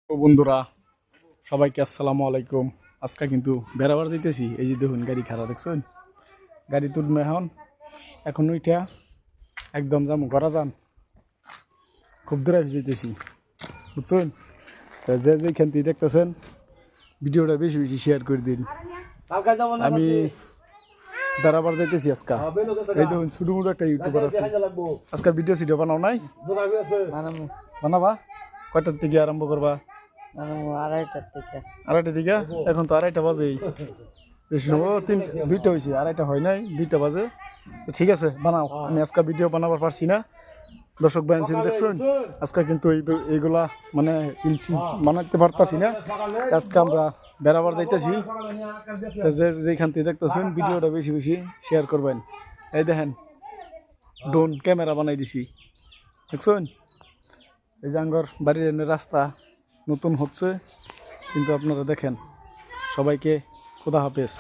তো বন্ধুরা সবাইকে আসসালামু আলাইকুম। আজকে কিন্তু বেড়াবার যাইতেছি। এই যে দেখুন গাড়ি খারাপ দেখছেন, গাড়ি তুলবে এখন ওইটা একদম যাম ঘরা যান, খুব দূরে যাইতেছি বুঝছেন। তা যে যেখান থেকে দেখতেছেন ভিডিওটা বেশি বেশি শেয়ার করে দিন। আমি বেড়াবার যাইতেছি আজকে। এই দেখুন ছোটো মোটো একটা ইউটিউবার আছে, আজকে ভিডিও সিডিও বানাও নাই? বানাবা কয়টার থেকে আরম্ভ করবা? আড়াইটা থেকে? এখন তো আড়াইটা বাজেই, বেশি সময় দুইটা হয়েছে, আড়াইটা হয় নাই, 2টা বাজে। তো ঠিক আছে বানাও, আমি আজকে ভিডিও বানাবার পারছি না। দর্শক বানছিল দেখছেন, আজকে কিন্তু এইগুলা মানে বানাতে পারতাছি না। আজকে আমরা বেড়াবার যাইতেছি, যেখান থেকে দেখতেছেন ভিডিওটা বেশি বেশি শেয়ার করবেন। এই দেখেন ড্রোন ক্যামেরা বানাই দিছি দেখছেন। এই যে আঙ্গর বাড়ির এনে রাস্তা নতুন হচ্ছে, কিন্তু আপনারা দেখেন। সবাইকে খোদা হাফেজ।